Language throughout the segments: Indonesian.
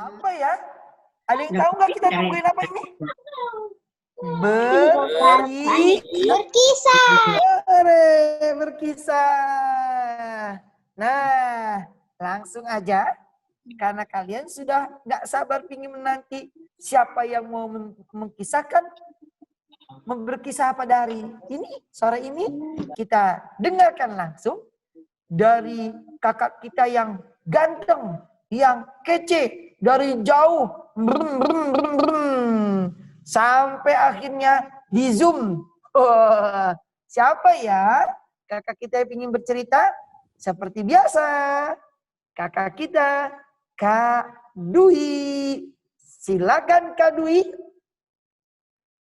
Apa ya? Ada yang tahu nggak kita tungguin apa ini? Berkisah. Nah, langsung aja. Karena kalian sudah nggak sabar ingin menanti siapa yang mau mengkisahkan, berkisah pada hari ini, sore ini. Kita dengarkan langsung dari kakak kita yang ganteng, yang kece, dari jauh. Sampai akhirnya di Zoom. Oh, siapa ya kakak kita yang ingin bercerita? Seperti biasa, kakak kita, Kak Dwi. Silakan Kak Dwi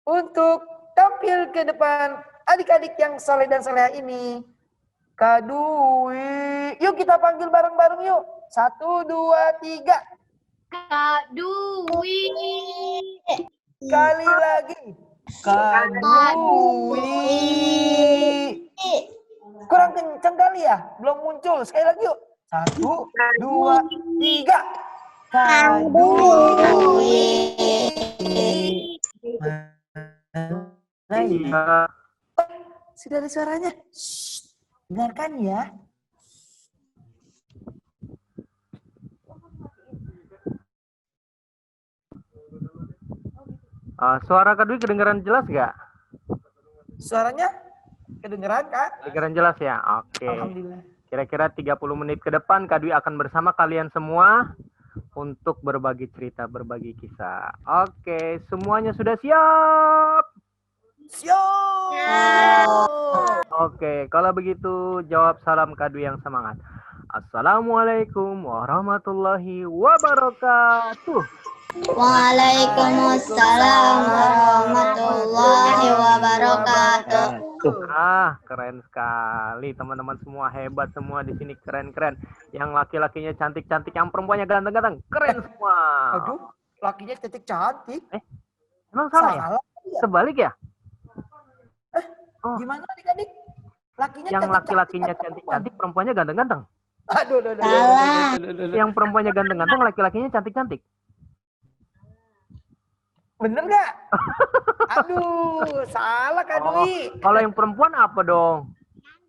untuk tampil ke depan adik-adik yang soleh dan soleha ini. Kak Dwi, yuk kita panggil bareng-bareng yuk. 1, 2, 3. Kak Dwi. Sekali lagi. Kak Dwi. Kurang kenceng kali ya? Belum muncul. Sekali lagi yuk. 1, 2, 3. Kak Dwi. Sudah ada suaranya. Shh. Dengarkan ya. Suara Kak Dwi kedengaran jelas nggak? Suaranya kedengeran, Kak? Kedengaran jelas ya? Oke. Alhamdulillah. Kira-kira 30 menit ke depan Kak Dwi akan bersama kalian semua untuk berbagi cerita, berbagi kisah. Oke, semuanya sudah siap? Siap. Oke, kalau begitu jawab salam Kak Dwi yang semangat. Assalamualaikum warahmatullahi wabarakatuh. Waalaikumsalam warahmatullahi wabarakatuh. Keren sekali teman-teman semua, hebat semua di sini, keren-keren. Yang laki-lakinya cantik-cantik, yang perempuannya ganteng-ganteng, keren semua. Aduh, lakinya cantik-cantik. Emang salah ya? Ya? Sebalik ya? Gimana adik-adik? Lakinya yang laki-lakinya cantik-cantik, perempuannya ganteng-ganteng. Aduh. Yang perempuannya ganteng-ganteng, laki-lakinya cantik-cantik. Bener nggak? Aduh, salah Kak Dwi. Kalau yang perempuan apa dong?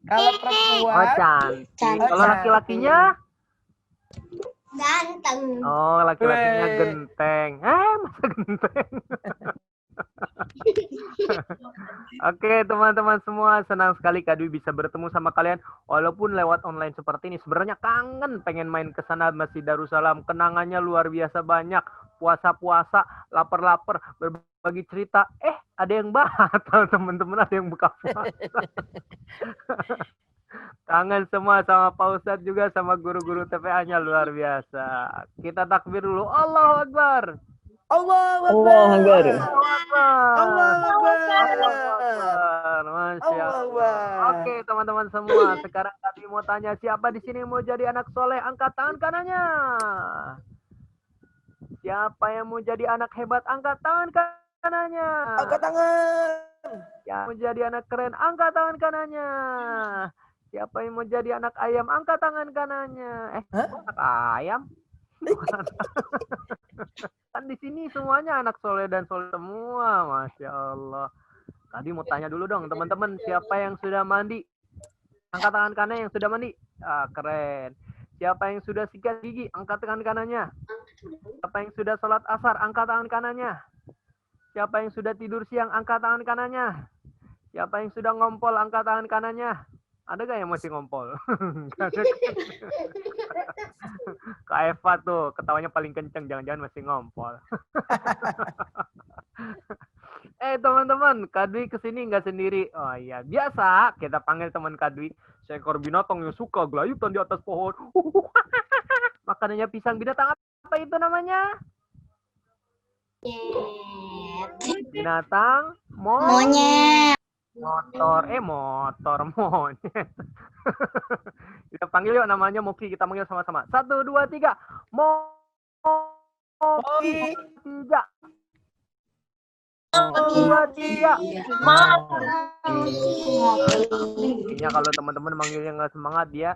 Kalau perempuan cantik. Kalau laki-lakinya ganteng. Oh, laki-lakinya genteng. Masa genteng? Oke, teman-teman semua, senang sekali Kak Dwi bisa bertemu sama kalian walaupun lewat online seperti ini. Sebenarnya kangen pengen main ke sana Masjid Darussalam. Kenangannya luar biasa banyak. Puasa-puasa, lapar-lapar, berbagi cerita. Ada yang batal, teman-teman, ada yang buka puasa. Kangen semua sama Pak Ustadz juga, sama guru-guru TPA-nya, luar biasa. Kita takbir dulu. Allahu Akbar. Allahu Akbar. Masya Allah. Oke, teman-teman semua, sekarang kami mau tanya, siapa di sini mau jadi anak soleh? Angkat tangan kanannya. Siapa yang mau jadi anak hebat? Angkat tangan kanannya. Angkat tangan. Yang mau jadi anak keren? Angkat tangan kanannya. Siapa yang mau jadi anak ayam? Angkat tangan kanannya. Anak ayam? Kan di sini semuanya anak soleh dan soleh semua, Masya Allah. Tadi mau tanya dulu dong, teman-teman, siapa yang sudah mandi? Angkat tangan kanan yang sudah mandi. Keren. Siapa yang sudah sikat gigi? Angkat tangan kanannya. Siapa yang sudah sholat asar? Angkat tangan kanannya. Siapa yang sudah tidur siang? Angkat tangan kanannya. Siapa yang sudah ngompol? Angkat tangan kanannya. Ada gak yang masih ngompol? Kak Eva tuh ketawanya paling kenceng, jangan-jangan masih ngompol. Teman-teman, Kak Dwi kesini nggak sendiri. Oh iya, biasa kita panggil teman Kak Dwi, seekor binatang yang suka gelayutan di atas pohon. Makanannya pisang. Binatang apa itu namanya? Binatang Monyet. Motor monyet. Kita panggil yuk, namanya Moki. Kita panggil sama-sama. 1, 2, 3. Moki. 3. 2, 3. Intinya kalau teman-teman manggilnya nggak semangat dia.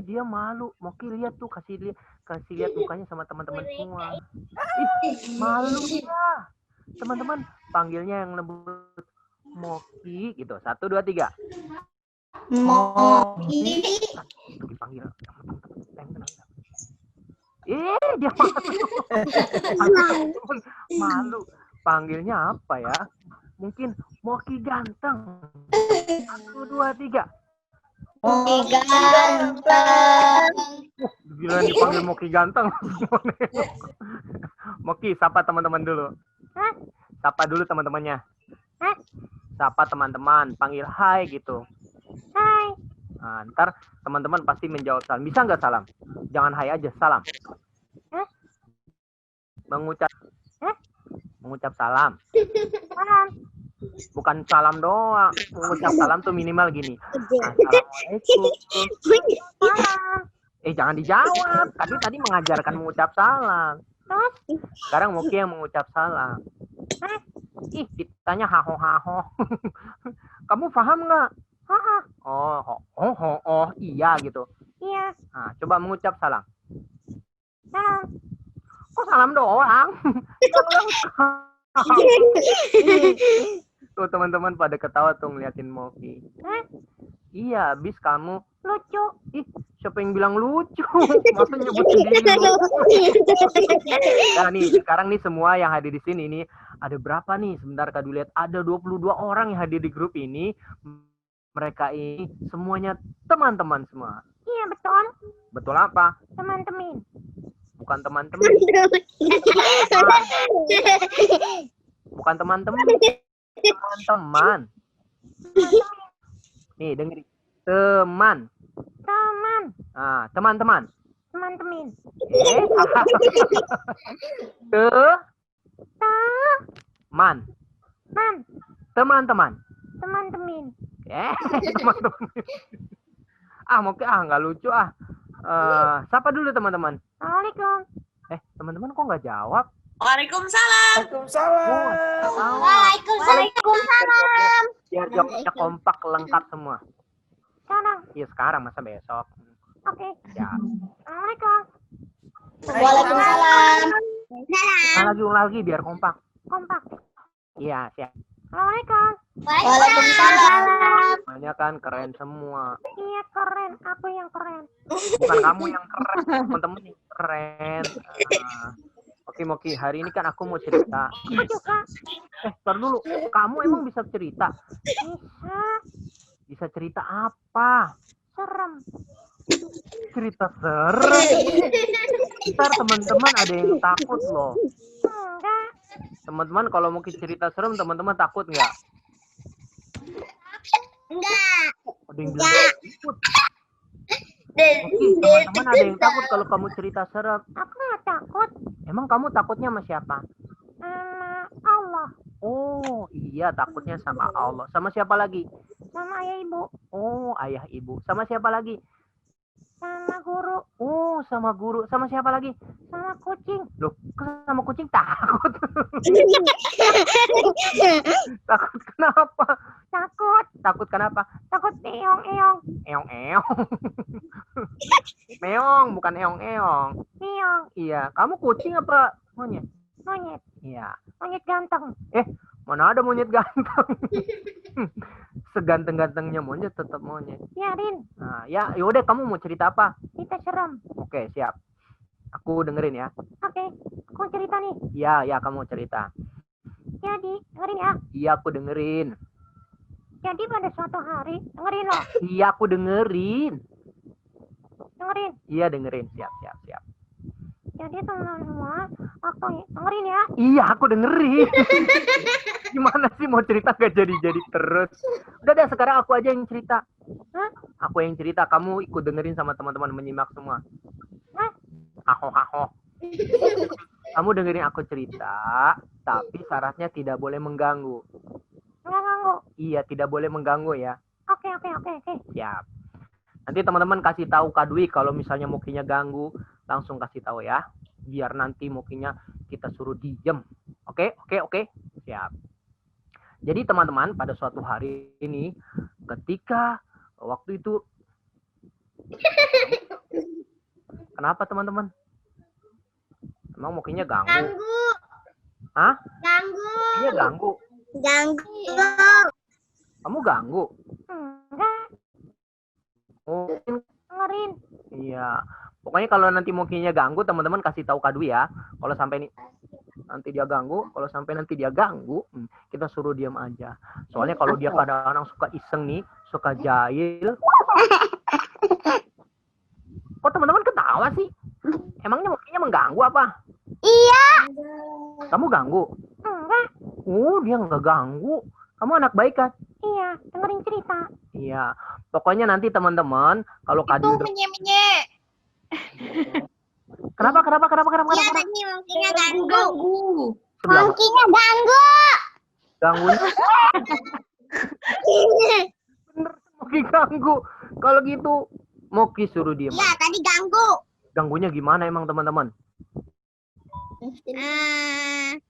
Dia malu. Moki lihat tuh, kasih kasih lihat mukanya sama teman-teman semua. Ih, malu ya. Teman-teman, panggilnya yang lembut. Moki gitu. 1, 2, 3. Moki. Itu dipanggil. Dia malu. Malu. Panggilnya apa ya? Mungkin Moki ganteng. 1, 2, 3. Moki ganteng. Gila dipanggil Moki ganteng. Moki, sapa teman-teman dulu. Sapa dulu teman-temannya. Sapa teman-teman, panggil hai gitu. Hai. Nah, ntar teman-teman pasti menjawab salam. Bisa nggak salam? Jangan hai aja, salam. Mengucap salam. Bukan salam doang. Mengucap salam tuh minimal gini. Assalamualaikum. Jangan dijawab. Tadi mengajarkan mengucap salam. Sekarang Moki yang mengucap salam. Ditanya haho. Kamu paham nggak? Oh, iya gitu. Iya. Nah, coba mengucap salam. Salam. Kok salam doang? Tuh teman-teman pada ketawa tuh ngeliatin Moki. Iya, habis kamu lucu. Siapa yang bilang lucu? Masa nyebut sendiri lucu? Nah nih, sekarang nih semua yang hadir di sini nih, ada berapa nih? Sebentar Kak lihat, ada 22 orang yang hadir di grup ini. Mereka ini semuanya teman-teman semua. Iya, betul. Betul apa? Teman-teman. Bukan teman-teman. Bukan teman-teman. Teman-teman. Nih, dengerin. Teman. Nah, teman-teman. Teman-teman. Man. Teman-teman. Teman-teman. Teman-teman. Mungkin nggak lucu Siapa dulu teman-teman? Assalamualaikum. Teman-teman kok nggak jawab? Waalaikumsalam. Waalaikumsalam. Biar jawabnya kompak lengkap semua. Sekarang. Iya sekarang masa besok. Oke. Ya. Assalamualaikum. Waalaikumsalam. Ulang lagi biar kompak. Kompak. Iya siap. Assalamualaikum. Waalaikumsalam. Semuanya kan keren semua. Iya keren. Aku yang keren. Bukan kamu yang keren, teman-teman yang keren. Oke Moki, hari ini kan aku mau cerita. Aku juga. Ntar dulu, kamu emang bisa cerita? Bisa. Bisa cerita apa? Serem. Cerita serem. Ntar teman-teman ada yang takut loh. Enggak. Teman-teman kalau mau cerita serem, teman-teman takut nggak? Enggak. Ada yang bilang takut. Teman-teman ada yang takut kalau kamu cerita serem. Aku nggak takut. Emang kamu takutnya sama siapa? Sama Allah. Oh iya takutnya sama Allah. Sama siapa lagi? Sama ayah ibu. Oh ayah ibu. Sama siapa lagi? Sama guru. Oh sama guru. Sama siapa lagi? Sama kucing. Loh kok sama kucing takut? Takut kenapa? Takut. Takut kenapa? Takut eong-eong. Eong-eong. Meong bukan eong-eong. Eong. Iya, kamu kucing apa monyet? Monyet. Iya. Monyet ganteng. Mana ada monyet ganteng? Seganteng-gantengnya monyet tetap monyet. Ya, Rin. Nah, yaudah kamu mau cerita apa? Kita serem. Oke, siap. Aku dengerin ya. Oke. Aku cerita nih. Iya, kamu cerita. Jadi, dengerin ya. Iya, aku dengerin. Jadi pada suatu hari, dengerin loh. Iya, aku dengerin. Dengerin. Iya, dengerin. Siap. Jadi teman-teman semua, waktu dengerin ya. Iya, aku dengerin. Gimana sih mau cerita gak jadi-jadi terus? Udah deh, sekarang aku aja yang cerita. Hah? Aku yang cerita, kamu ikut dengerin sama teman-teman menyimak semua. Hah? Haho. Kamu dengerin aku cerita, tapi syaratnya tidak boleh mengganggu. Nggak ganggu. Iya, tidak boleh mengganggu ya. Oke. Siap. Nanti teman-teman kasih tahu Kak Dwi kalau misalnya Mokinya ganggu, langsung kasih tahu ya. Biar nanti Mokinya kita suruh diem. Oke. Siap. Jadi teman-teman, pada suatu hari ini, ketika waktu itu... Kenapa teman-teman? Emang Mokinya ganggu? Ganggu. Hah? Ganggu. Mokinya ganggu? Ganggu. Kamu ganggu? Enggak. Oh, Dengerin. iya. Pokoknya kalau nanti Mokinya ganggu, teman-teman kasih tahu Kak Dwi ya. Kalau sampai nanti dia ganggu, kalau sampai nanti dia ganggu, kita suruh diam aja. Soalnya kalau dia kadang-kadang suka iseng nih, suka jahil. Kok teman-teman ketawa sih? Emangnya Mokinya mengganggu apa? Iya. Kamu ganggu? Enggak. Oh, dia nggak ganggu. Kamu anak baik kan? Iya. Dengerin cerita. Iya. Pokoknya nanti teman-teman, kalau Kak Dwi udah... Menye-menye. Kenapa? Iya, tadi Mokinya ganggu. Sebelah Mokinya ganggu. ganggunya bener Moki ganggu. Kalau gitu Moki suruh diem. Iya, tadi ganggu. Ganggunya gimana emang teman-teman?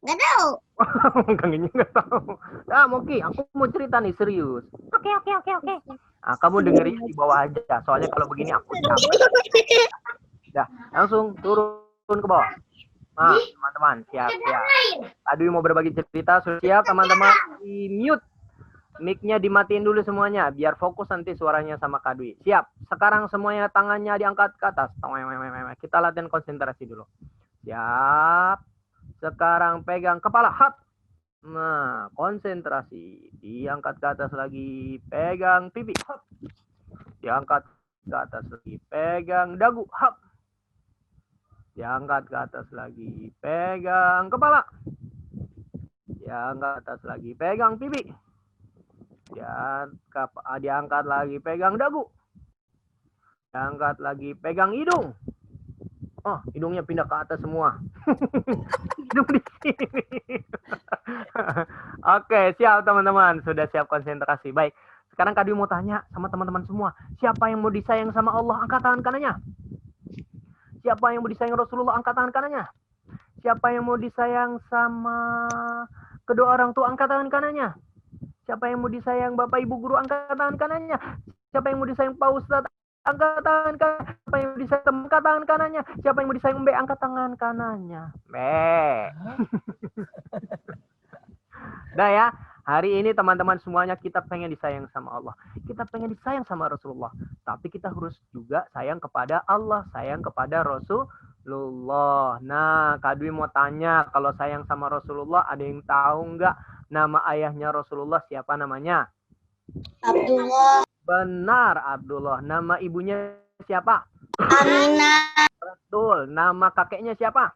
Nggak tahu. Ganggunya nggak tahu. Ah Moki, aku mau cerita nih serius. Oke. Ah, kamu dengerin di bawah aja. Soalnya kalau begini aku capek. Dah, langsung turun ke bawah. Ah, teman-teman, siap. Aduh mau berbagi cerita, sudah siap teman-teman? Di mute. Mic-nya dimatiin dulu semuanya, biar fokus nanti suaranya sama Kak Dwi. Siap. Sekarang semuanya tangannya diangkat ke atas. Kita latihan konsentrasi dulu. Siap. Sekarang pegang kepala. Hap. Nah, konsentrasi. Diangkat ke atas lagi. Pegang pipi. Hap. Diangkat ke atas lagi. Pegang dagu. Hap. Diangkat ke atas lagi. Pegang kepala. Diangkat ke atas lagi. Pegang pipi. Diangkat lagi. Pegang dagu. Diangkat lagi. Pegang hidung. Oh, hidungnya pindah ke atas semua. Hidung di sini. Oke, siap teman-teman. Sudah siap konsentrasi. Baik. Sekarang Kak Dwi mau tanya sama teman-teman semua. Siapa yang mau disayang sama Allah? Angkat tangan kanannya. Siapa yang mau disayang Rasulullah? Angkat tangan kanannya. Siapa yang mau disayang sama kedua orang tua? Angkat tangan kanannya. Siapa yang mau disayang Bapak Ibu Guru? Angkat tangan kanannya. Siapa yang mau disayang Pak Ustadz? Angkat tangan kanannya. Siapa yang mau disayang teman? Angkat tangan kanannya. Siapa yang mau disayang Mbak? Angkat tangan kanannya. Dah ya. Hari ini teman-teman semuanya kita pengen disayang sama Allah. Kita pengen disayang sama Rasulullah. Tapi kita harus juga sayang kepada Allah. Sayang kepada Rasulullah. Nah, Kak Dwi mau tanya. Kalau sayang sama Rasulullah, ada yang tahu nggak nama ayahnya Rasulullah siapa namanya? Abdullah. Benar, Abdullah. Nama ibunya siapa? Aminah. Betul. Nama kakeknya siapa?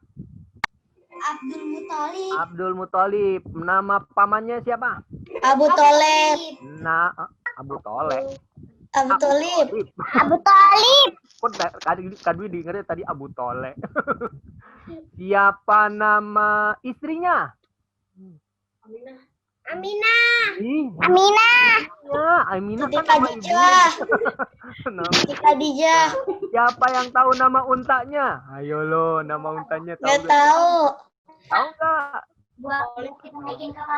Abdul Muthalib. Abdul Muthalib. Nama pamannya siapa? Abu Thalib. Nah, Abu Tolek. Abu Thalib. Abu Thalib. Kok Kak Dwi dengernya tadi Abu Tolek. Siapa nama istrinya? Aminah. Ih, Aminah. ya, Aminah Siti kan nama Khadijah. ibunya. Siti Khadijah. Siapa yang tahu nama untanya? Ayo lo, nama untanya tahu Nggak nggak? tahu. Tahu nggak?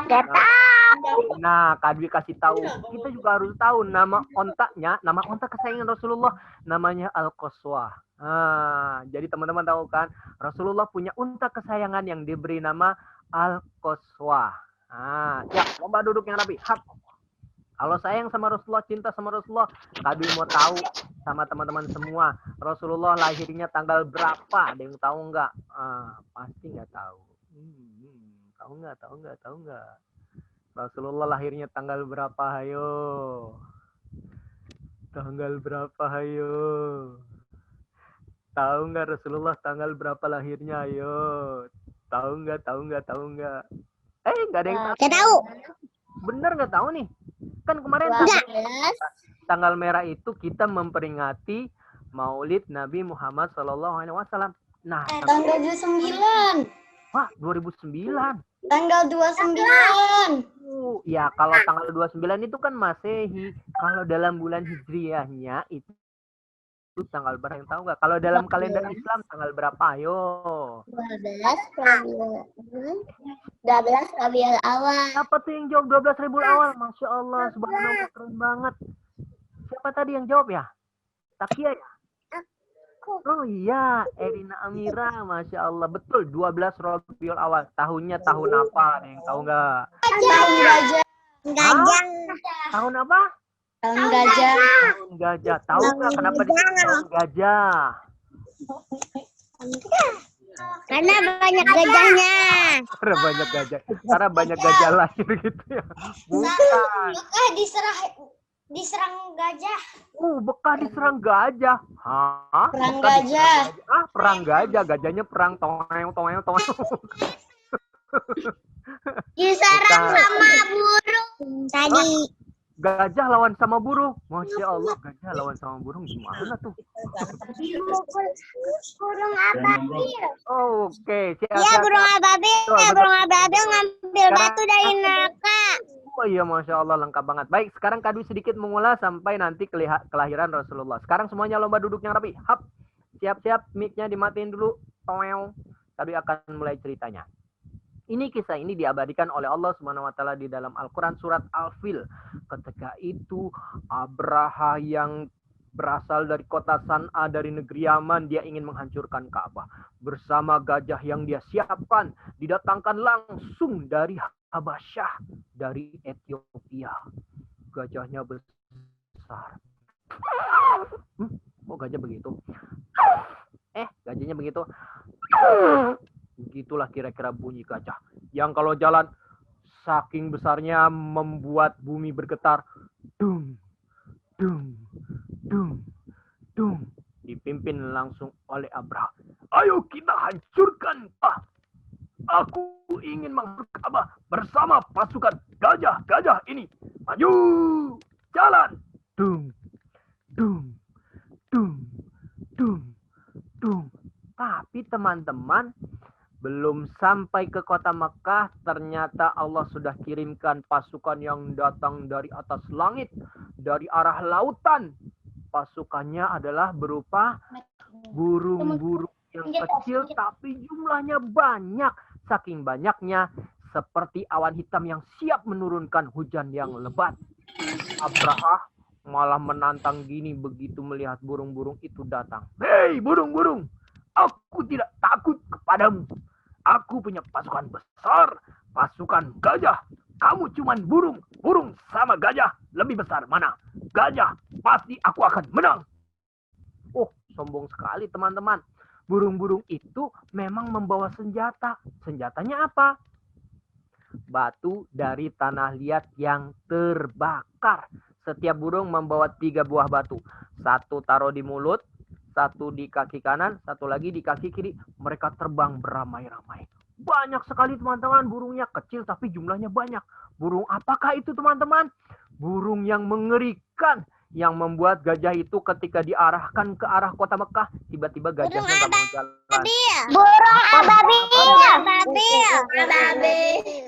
Gak tahu. Nah, Kak Dwi kasih tahu. Kita juga harus tahu nama ontaknya, nama ontak kesayangan Rasulullah namanya Al-Qaswah. Nah, jadi teman-teman tahu kan, Rasulullah punya unta kesayangan yang diberi nama Al-Qaswah. Nah, siap, lomba duduk yang rapi. Hap. Kalau sayang sama Rasulullah, cinta sama Rasulullah, Kak Dwi mau tahu sama teman-teman semua, Rasulullah lahirnya tanggal berapa? Ada yang tahu nggak? Pasti nggak tahu. Tahu nggak? Rasulullah lahirnya tanggal berapa? Hayo. Tanggal berapa? Hayo. Tahu nggak Rasulullah tanggal berapa lahirnya? Ayo. Tahu nggak? Nggak ada yang tahu. Gak tahu. Bener nggak tahu nih? Kan kemarin tanggal merah itu kita memperingati Maulid Nabi Muhammad SAW. Nah, Tanggal 29. wah 2009. Tanggal 29. Ya kalau tanggal 29 itu kan Masehi. Kalau dalam bulan Hijriahnya itu tanggal berapa yang tahu nggak? Kalau dalam kalender Islam tanggal berapa? Ayo. 12 Rabiul Awal. Siapa tuh yang jawab 12 Rabiul Awal? Masya Allah, subhanallah, keren banget. Siapa tadi yang jawab ya? Takia ya? Oh iya, Erina Amira, Masya Allah. Betul, 12 Rabiul Awal. Tahunnya tahun apa? Ada yang tahu nggak? Tahun gajah. Hah? Tahun apa? Tahun gajah. Tahun gajah. Tahu nggak kenapa disebut tahun gajah? Karena banyak gajahnya. Karena banyak gajah. Karena banyak gajah lahir gitu ya. Bukan. Diserang gajah. Bekah diserang gajah. Hah? Perang Bekah diserang gajah. Perang gajah. Gajahnya perang toeng. Diserang Bukan. sama burung tadi. Gajah lawan sama burung. Masya Allah, gajah lawan sama burung gimana tuh? Burung ababil. Oke, Iya, burung ababil. Betul. Burung ababil ngambil Sekarang- batu dari neraka. Oh iya, Masya Allah, lengkap banget. Baik, sekarang Kak Dwi sedikit mengulas sampai nanti kelahiran Rasulullah. Sekarang semuanya lomba duduk yang rapi. Hap, siap-siap, mic-nya dimatiin dulu. Toel. Kak Dwi akan mulai ceritanya. Ini kisah ini diabadikan oleh Allah Subhanahu wa taala di dalam Al-Qur'an surat Al-Fil. Ketika itu Abraha yang berasal dari kota San'a dari negeri Yaman, dia ingin menghancurkan Ka'bah. Bersama gajah yang dia siapkan, didatangkan langsung dari Habasyah, dari Ethiopia. Gajahnya besar. Kok gajah begitu? Gajahnya begitu. Begitulah kira-kira bunyi gajah. Yang kalau jalan saking besarnya membuat bumi bergetar. Dung, dung, dung, dung. Dipimpin langsung oleh Abraha. Ayo kita hancurkan Ka'bah. Aku ingin menghancurkan Ka'bah bersama pasukan gajah-gajah ini. Maju, jalan. Dung, dung, dung, dung, dung. Tapi teman-teman, belum sampai ke kota Mekah, ternyata Allah sudah kirimkan pasukan yang datang dari atas langit, dari arah lautan. Pasukannya adalah berupa burung-burung yang kecil, tapi jumlahnya banyak. Saking banyaknya, seperti awan hitam yang siap menurunkan hujan yang lebat. Abraha malah menantang gini begitu melihat burung-burung itu datang. Hei burung-burung, aku tidak takut kepadamu. Aku punya pasukan besar, pasukan gajah. Kamu cuman burung. Burung sama gajah lebih besar mana? Gajah, pasti aku akan menang. Oh, sombong sekali teman-teman. Burung-burung itu memang membawa senjata. Senjatanya apa? Batu dari tanah liat yang terbakar. Setiap burung membawa 3 buah batu. 1 taruh di mulut, 1 di kaki kanan, 1 lagi di kaki kiri. Mereka terbang beramai-ramai. Banyak sekali teman-teman, burungnya kecil tapi jumlahnya banyak. Burung apakah itu teman-teman? Burung yang mengerikan. Yang membuat gajah itu ketika diarahkan ke arah kota Mekah, tiba-tiba gajahnya nggak mau jalan. Burung ababil.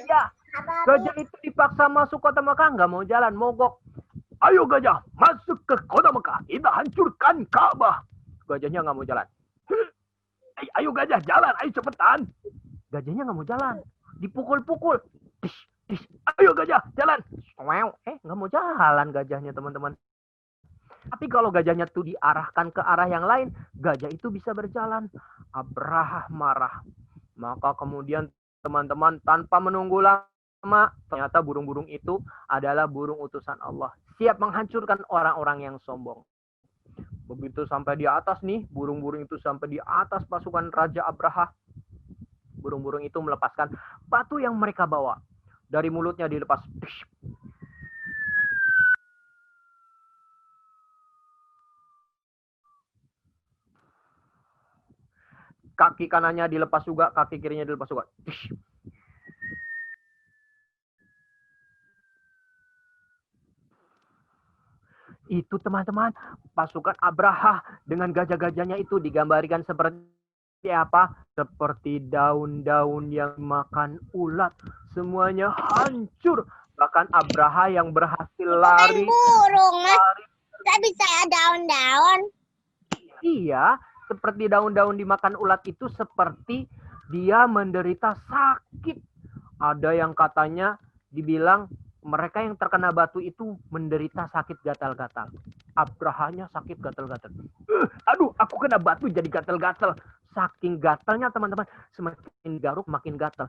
Ya, gajah itu dipaksa masuk kota Mekah, nggak mau jalan, mogok. Ayo gajah, masuk ke kota Mekah, kita hancurkan Ka'bah. Gajahnya nggak mau jalan. Ayo gajah, jalan, ayo cepetan. Gajahnya nggak mau jalan, dipukul-pukul. Ayo gajah, jalan. Nggak mau jalan gajahnya teman-teman. Tapi kalau gajahnya tuh diarahkan ke arah yang lain, gajah itu bisa berjalan. Abraha marah. Maka kemudian teman-teman tanpa menunggu lama, ternyata burung-burung itu adalah burung utusan Allah. Siap menghancurkan orang-orang yang sombong. Begitu sampai di atas nih, burung-burung itu sampai di atas pasukan Raja Abraha. Burung-burung itu melepaskan batu yang mereka bawa. Dari mulutnya dilepas. Kaki kanannya dilepas juga, kaki kirinya dilepas juga. Itu teman-teman, pasukan Abraha dengan gajah-gajahnya itu digambarkan seperti apa? Seperti daun-daun yang makan ulat. Semuanya hancur. Bahkan Abraha yang berhasil lari. Burung, nggak bisa daun-daun. Iya, seperti daun-daun dimakan ulat itu seperti dia menderita sakit. Ada yang katanya dibilang mereka yang terkena batu itu menderita sakit gatal-gatal. Abrahanya sakit gatal-gatal. Aduh, aku kena batu jadi gatal-gatal. Saking gatalnya teman-teman, semakin garuk makin gatal.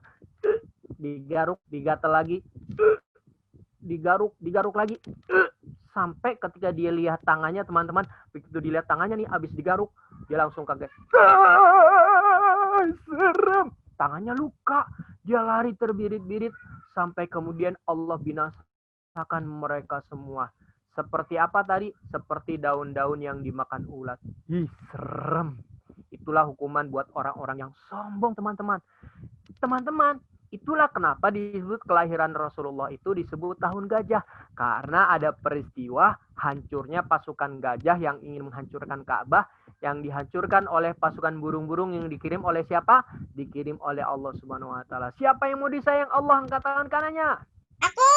Digaruk, digatal lagi. Digaruk, digaruk lagi. Sampai ketika dia lihat tangannya teman-teman, begitu dilihat tangannya nih habis digaruk, dia langsung kaget. Serem. Tangannya luka. Dia lari terbirit-birit sampai kemudian Allah binasakan mereka semua. Seperti apa tadi? Seperti daun-daun yang dimakan ulat. Ih, serem. Itulah hukuman buat orang-orang yang sombong, teman-teman. Teman-teman, itulah kenapa disebut kelahiran Rasulullah itu disebut tahun gajah. Karena ada peristiwa hancurnya pasukan gajah yang ingin menghancurkan Ka'bah, yang dihancurkan oleh pasukan burung-burung yang dikirim oleh siapa? Dikirim oleh Allah Subhanahu wa taala. Siapa yang mau disayang Allah, angkat tangan kanannya. Aku.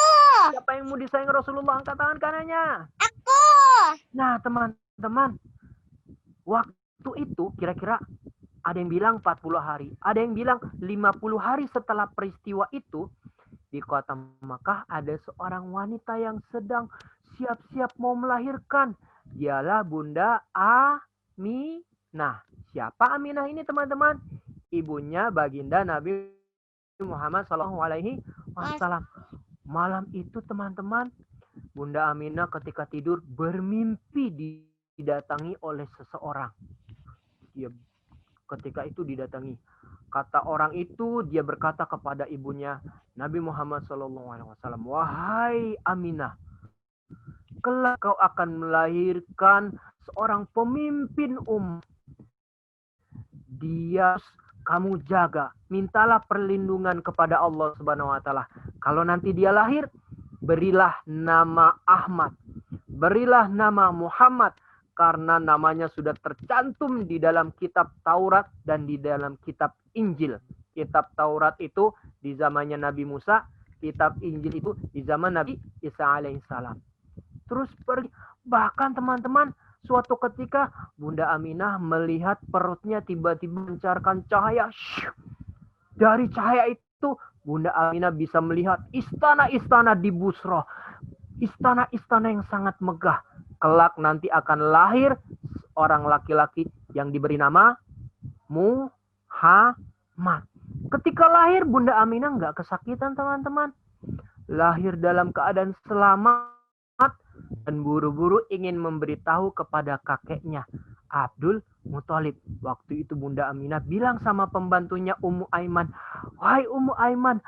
Siapa yang mau disayang Rasulullah, angkat tangan kanannya. Aku. Nah, teman-teman, waktu itu kira-kira ada yang bilang 40 hari, ada yang bilang 50 hari setelah peristiwa itu, di kota Makkah ada seorang wanita yang sedang siap-siap mau melahirkan. Dialah Bunda Aminah. Siapa Aminah ini, teman-teman? Ibunya baginda Nabi Muhammad SAW. Malam itu, teman-teman, Bunda Aminah ketika tidur bermimpi didatangi oleh seseorang. Dia ketika itu didatangi. Kata orang itu, dia berkata kepada ibunya Nabi Muhammad SAW, wahai Aminah, kelak kau akan melahirkan seorang pemimpin Dia kamu jaga, mintalah perlindungan kepada Allah Subhanahu wa taala. Kalau nanti dia lahir, berilah nama Ahmad, berilah nama Muhammad, karena namanya sudah tercantum di dalam kitab Taurat dan di dalam kitab Injil. Kitab Taurat itu di zamannya Nabi Musa, kitab Injil itu di zaman Nabi Isa alaihissalam. Terus pergi. Bahkan teman-teman, suatu ketika Bunda Aminah melihat perutnya tiba-tiba mencarkan cahaya. Dari cahaya itu Bunda Aminah bisa melihat istana-istana di Busra. Istana-istana yang sangat megah. Kelak nanti akan lahir orang laki-laki yang diberi nama Muhammad. Ketika lahir Bunda Aminah nggak kesakitan, teman-teman. Lahir dalam keadaan selamat dan buru-buru ingin memberitahu kepada kakeknya Abdul Muthalib. Waktu itu Bunda Aminah bilang sama pembantunya Ummu Aiman, wahai Ummu Aiman,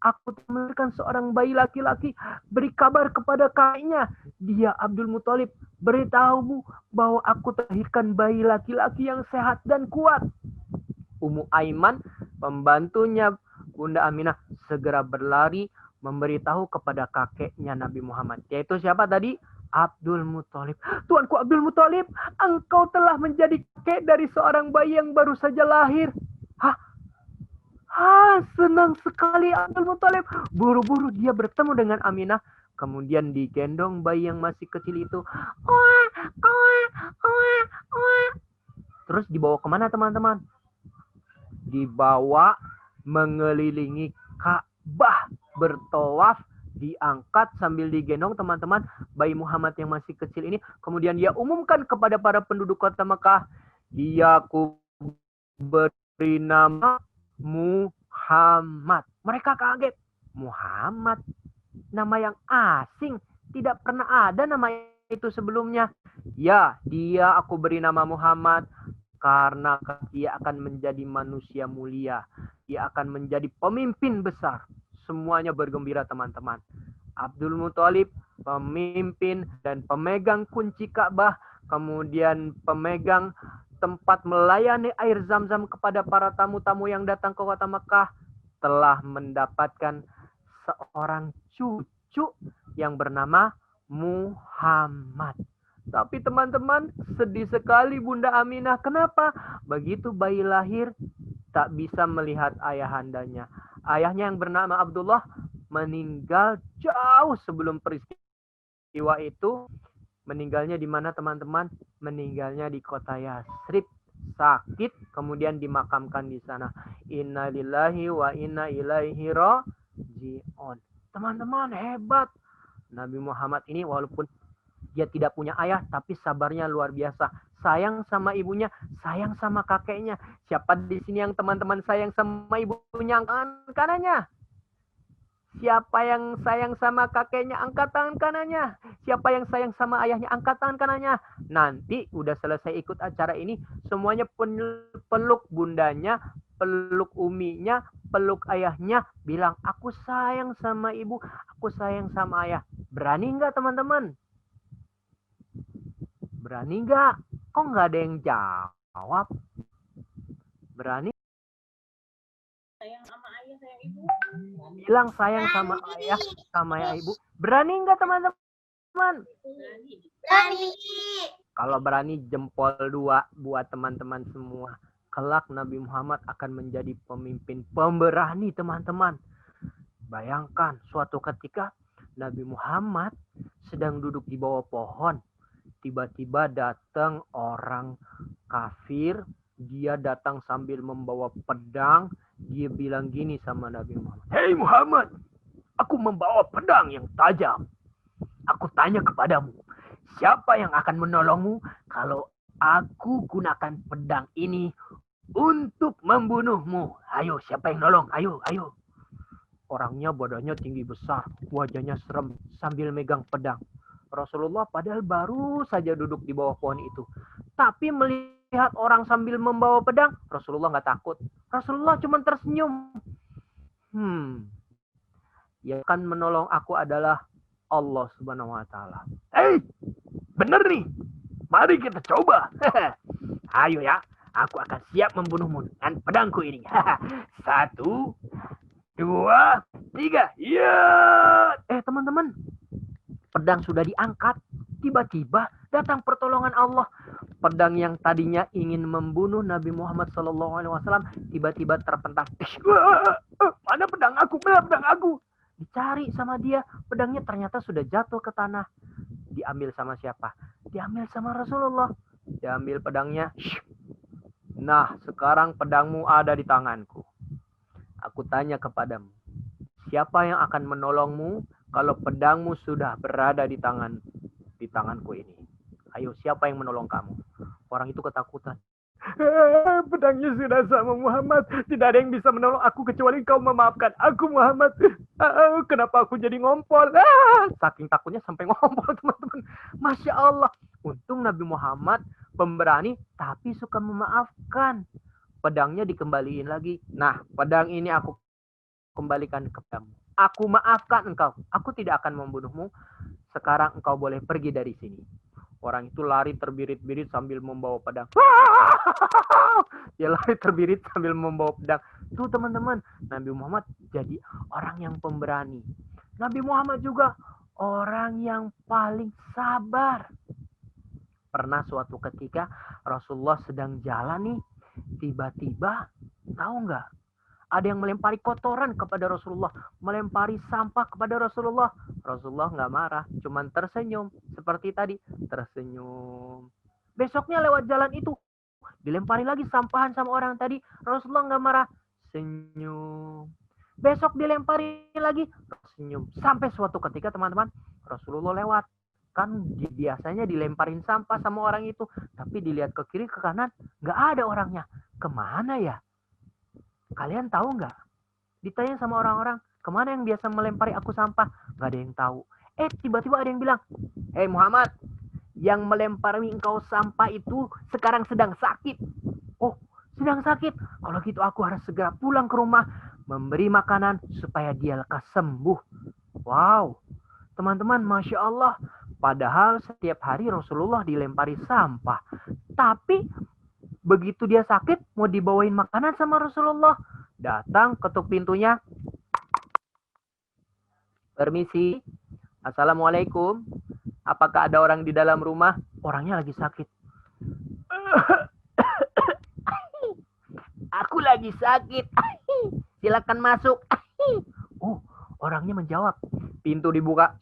aku melahirkan seorang bayi laki-laki. Beri kabar kepada kakeknya, dia Abdul Muthalib. Beritahu bahwa aku terlahirkan bayi laki-laki yang sehat dan kuat. Ummu Aiman, pembantunya Bunda Aminah, segera berlari memberitahu kepada kakeknya Nabi Muhammad. Yaitu siapa tadi? Abdul Muthalib. Tuanku Abdul Muthalib, engkau telah menjadi kakek dari seorang bayi yang baru saja lahir. Senang sekali Abdul Muthalib. Buru-buru dia bertemu dengan Aminah. Kemudian digendong bayi yang masih kecil itu. Terus dibawa kemana, teman-teman? Dibawa mengelilingi Ka'bah, bertawaf, diangkat sambil digendong, teman-teman, bayi Muhammad yang masih kecil ini. Kemudian dia umumkan kepada para penduduk kota Mekah, dia aku beri nama Muhammad. Mereka kaget. Muhammad, nama yang asing, tidak pernah ada nama itu sebelumnya. Ya, dia aku beri nama Muhammad karena dia akan menjadi manusia mulia. Dia akan menjadi pemimpin besar. Semuanya bergembira, teman-teman. Abdul Muthalib, pemimpin dan pemegang kunci Ka'bah, kemudian pemegang tempat melayani air Zam-Zam kepada para tamu-tamu yang datang ke kota Mekah, telah mendapatkan seorang cucu yang bernama Muhammad. Tapi teman-teman, sedih sekali Bunda Aminah. Kenapa? Begitu bayi lahir, tak bisa melihat ayahandanya. Ayahnya yang bernama Abdullah meninggal jauh sebelum peristiwa itu. Meninggalnya di mana, teman-teman? Meninggalnya di kota Yatsrib. Sakit, kemudian dimakamkan di sana. Inna lillahi wa inna ilaihi raji'un. Teman-teman, hebat. Nabi Muhammad ini walaupun Dia tidak punya ayah, tapi sabarnya luar biasa. Sayang sama ibunya, sayang sama kakeknya. Siapa di sini yang teman-teman sayang sama ibunya? Angkat kanannya. Siapa yang sayang sama kakeknya? Angkat tangan kanannya. Siapa yang sayang sama ayahnya? Angkat tangan kanannya. Nanti udah selesai ikut acara ini, semuanya peluk bundanya, peluk uminya, peluk ayahnya, bilang, aku sayang sama ibu, aku sayang sama ayah. Berani nggak teman-teman? Berani nggak? Kok nggak ada yang jawab? Berani? Bilang sayang sama ayah, sama ibu. Berani nggak teman-teman? Berani. Kalau berani jempol 2 buat teman-teman semua. Kelak Nabi Muhammad akan menjadi pemimpin pemberani teman-teman. Bayangkan suatu ketika Nabi Muhammad sedang duduk di bawah pohon. Tiba-tiba datang orang kafir. Dia datang sambil membawa pedang. Dia bilang gini sama Nabi Muhammad. Hei Muhammad, aku membawa pedang yang tajam. Aku tanya kepadamu, siapa yang akan menolongmu kalau aku gunakan pedang ini untuk membunuhmu? Ayo, siapa yang nolong? Ayo, ayo. Orangnya badannya tinggi besar, wajahnya serem sambil megang pedang. Rasulullah padahal baru saja duduk di bawah pohon itu. Tapi melihat orang sambil membawa pedang, Rasulullah nggak takut. Rasulullah cuma tersenyum. Yang akan menolong aku adalah Allah Subhanahu wa Ta'ala. Hei, bener nih. Mari kita coba. Ayo ya, aku akan siap membunuhmu dengan pedangku ini. 1, 2, 3. Ya. Teman-teman, pedang sudah diangkat. Tiba-tiba datang pertolongan Allah. Pedang yang tadinya ingin membunuh Nabi Muhammad SAW tiba-tiba terpental. Mana pedang aku? Mana pedang aku? Dicari sama dia, pedangnya ternyata sudah jatuh ke tanah. Diambil sama siapa? Diambil sama Rasulullah. Diambil pedangnya. Nah, sekarang pedangmu ada di tanganku. Aku tanya kepadamu, siapa yang akan menolongmu kalau pedangmu sudah berada di tanganku ini? Ayo, siapa yang menolong kamu? Orang itu ketakutan. Pedangnya sudah sama Muhammad. Tidak ada yang bisa menolong aku kecuali kau memaafkan aku Muhammad. Kenapa aku jadi ngompol? Saking takutnya sampai ngompol teman-teman. Masya Allah. Untung Nabi Muhammad pemberani tapi suka memaafkan. Pedangnya dikembaliin lagi. Nah, pedang ini aku kembalikan kepadamu. Aku maafkan engkau. Aku tidak akan membunuhmu. Sekarang engkau boleh pergi dari sini. Orang itu lari terbirit-birit sambil membawa pedang. Dia lari terbirit sambil membawa pedang. Tuh teman-teman, Nabi Muhammad jadi orang yang pemberani. Nabi Muhammad juga orang yang paling sabar. Pernah suatu ketika Rasulullah sedang jalan nih, tiba-tiba tahu nggak? Ada yang melempari kotoran kepada Rasulullah, melempari sampah kepada Rasulullah. Rasulullah nggak marah, cuman tersenyum. Seperti tadi, tersenyum. Besoknya lewat jalan itu, dilempari lagi sampahan sama orang tadi. Rasulullah nggak marah, senyum. Besok dilempari lagi, senyum. Sampai suatu ketika teman-teman, Rasulullah lewat. Kan biasanya dilemparin sampah sama orang itu. Tapi dilihat ke kiri, ke kanan, nggak ada orangnya. Kemana ya? Kalian tahu nggak? Ditanya sama orang-orang, kemana yang biasa melempari aku sampah? Nggak ada yang tahu. Tiba-tiba ada yang bilang, hei Muhammad, yang melempari engkau sampah itu sekarang sedang sakit. Oh, sedang sakit? Kalau gitu aku harus segera pulang ke rumah, memberi makanan supaya dia lekas sembuh. Wow, teman-teman, Masya Allah. Padahal setiap hari Rasulullah dilempari sampah. Tapi begitu dia sakit, mau dibawain makanan sama Rasulullah. Datang, ketuk pintunya. Permisi. Assalamualaikum. Apakah ada orang di dalam rumah? Orangnya lagi sakit. Aku lagi sakit. Silakan masuk. Orangnya menjawab. Pintu dibuka.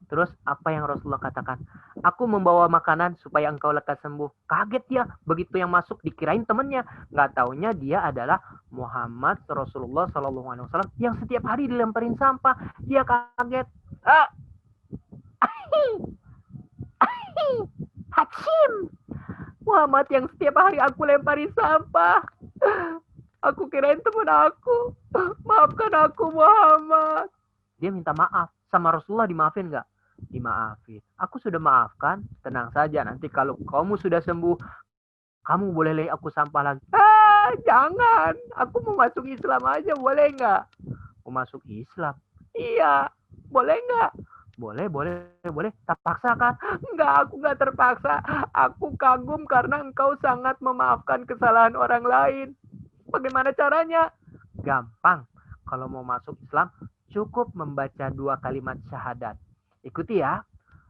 Terus apa yang Rasulullah katakan? Aku membawa makanan supaya engkau lekas sembuh. Kaget dia. Begitu yang masuk dikirain temannya. Nggak taunya dia adalah Muhammad Rasulullah SAW yang setiap hari dilemparin sampah. Dia kaget. Hachim. Muhammad yang setiap hari aku lempari sampah. Aku kirain teman aku. Maafkan aku, Muhammad. Dia minta maaf. Sama Rasulullah dimaafin nggak? Dimaafin. Aku sudah maafkan. Tenang saja. Nanti kalau kamu sudah sembuh, kamu boleh lihat aku sampah lagi. Jangan. Aku mau masuk Islam aja. Boleh nggak? Mau masuk Islam? Iya. Boleh nggak? Boleh. Tak paksa kan? Enggak, aku nggak terpaksa. Aku kagum karena engkau sangat memaafkan kesalahan orang lain. Bagaimana caranya? Gampang. Kalau mau masuk Islam, cukup membaca 2 kalimat syahadat. Ikuti ya.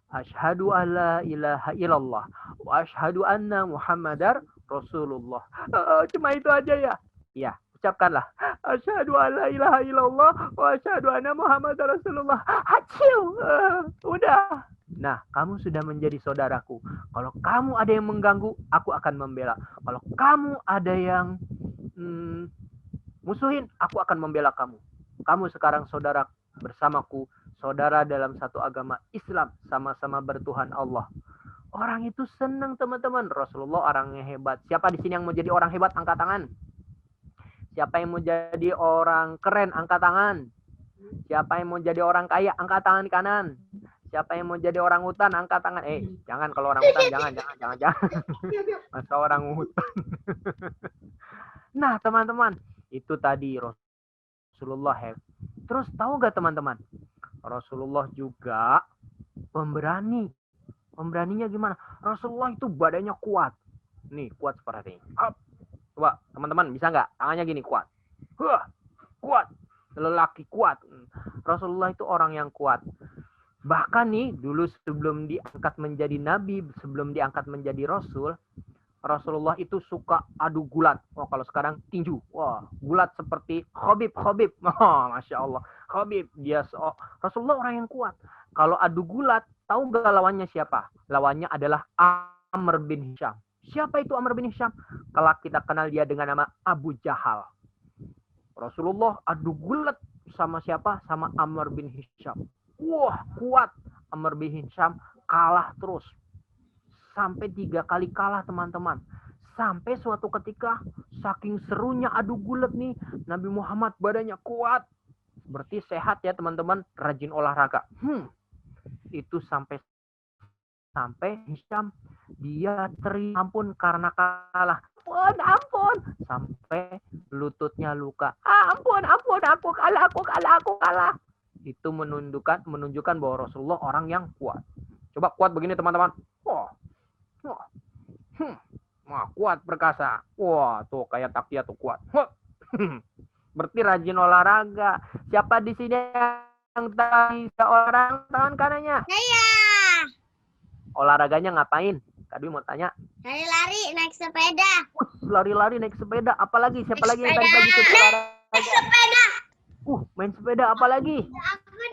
Asyhadu alla ilaha illallah wa asyhadu anna Muhammadar Rasulullah. Cuma itu aja ya? Iya, ucapkanlah. Asyhadu alla ilaha illallah wa asyhadu anna Muhammadar Rasulullah. Haciu. Udah. Nah, kamu sudah menjadi saudaraku. Kalau kamu ada yang mengganggu, aku akan membela. Kalau kamu ada yang musuhin, aku akan membela kamu. Kamu sekarang saudara bersamaku, saudara dalam satu agama Islam, sama-sama bertuhan Allah. Orang itu senang, teman-teman. Rasulullah orangnya hebat. Siapa di sini yang mau jadi orang hebat? Angkat tangan. Siapa yang mau jadi orang keren? Angkat tangan. Siapa yang mau jadi orang kaya? Angkat tangan kanan. Siapa yang mau jadi orang hutan? Angkat tangan. Jangan kalau orang hutan, jangan. Masa orang hutan. Nah, teman-teman, itu tadi Rasulullah hebat. Terus tahu nggak, teman-teman? Rasulullah juga pemberani. Pemberaninya gimana? Rasulullah itu badannya kuat. Nih, kuat seperti ini. Coba, teman-teman, bisa nggak? Tangannya gini, kuat. Kuat. Lelaki kuat. Rasulullah itu orang yang kuat. Bahkan nih, dulu sebelum diangkat menjadi nabi, sebelum diangkat menjadi rasul, Rasulullah itu suka adu gulat. Oh, kalau sekarang tinju. Wah, gulat seperti Khabib. Oh, Masya Allah. Khabib. Rasulullah orang yang kuat. Kalau adu gulat, tahu nggak lawannya siapa? Lawannya adalah Amr bin Hisham. Siapa itu Amr bin Hisham? Kelak kita kenal dia dengan nama Abu Jahal. Rasulullah adu gulat sama siapa? Sama Amr bin Hisham. Wah, kuat. Amr bin Hisham kalah terus. Sampai 3 kali kalah, teman-teman. Sampai suatu ketika, saking serunya adu gulat nih, Nabi Muhammad badannya kuat. Berarti sehat ya, teman-teman. Rajin olahraga. Itu sampai Hisham, dia ampun karena kalah. Ampun. Sampai lututnya luka. Ampun, aku kalah. Itu menunjukkan bahwa Rasulullah orang yang kuat. Coba kuat begini, teman-teman. Wah, kuat perkasa. Wah, tuh kayak Takia tuh kuat. Berarti rajin olahraga. Siapa di sini yang bisa olahraga? Tangan kanannya. Saya. Olahraganya ngapain? Tadi mau tanya. Lari-lari naik sepeda. Lari-lari naik sepeda. Apalagi? Siapa lagi yang tadi Sepeda. pagi ikut olahraga? Naik sepeda. Main sepeda. Apalagi?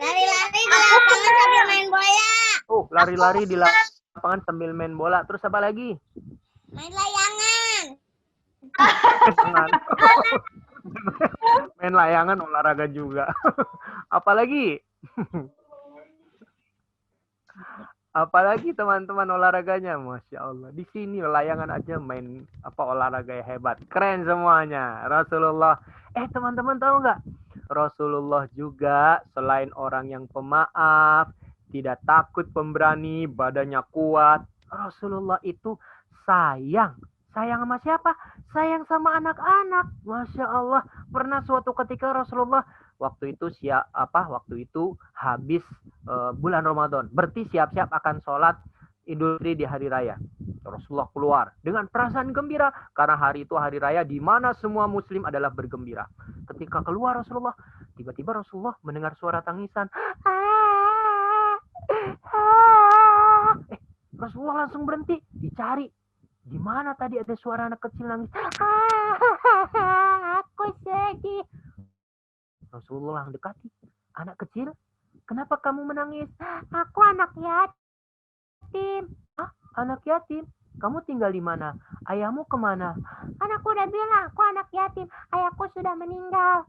Lari-lari di lapangan sambil main bola. Lari-lari di lapangan sambil main bola. Terus apa lagi? Main layangan. Main layangan olahraga juga. Apalagi? Apalagi teman-teman olahraganya, Masya Allah. Di sini layangan aja main olahraga yang hebat. Keren semuanya. Rasulullah. Teman-teman tahu nggak? Rasulullah juga selain orang yang pemaaf, tidak takut, pemberani, badannya kuat. Rasulullah itu sayang. Sayang sama siapa? Sayang sama anak-anak. Masya Allah. Pernah suatu ketika Rasulullah waktu itu habis bulan Ramadan. Berarti siap-siap akan sholat Idul Fitri di hari raya. Rasulullah keluar dengan perasaan gembira karena hari itu hari raya di mana semua muslim adalah bergembira. Ketika keluar Rasulullah, tiba-tiba Rasulullah mendengar suara tangisan. Rasulullah langsung berhenti, dicari. Di mana tadi ada suara anak kecil nangis? Aku sedih. Rasulullah mendekati. Anak kecil, kenapa kamu menangis? Aku anak yatim. Anak yatim? Kamu tinggal di mana? Ayahmu kemana? Anakku udah bilang, aku anak yatim. Ayahku sudah meninggal.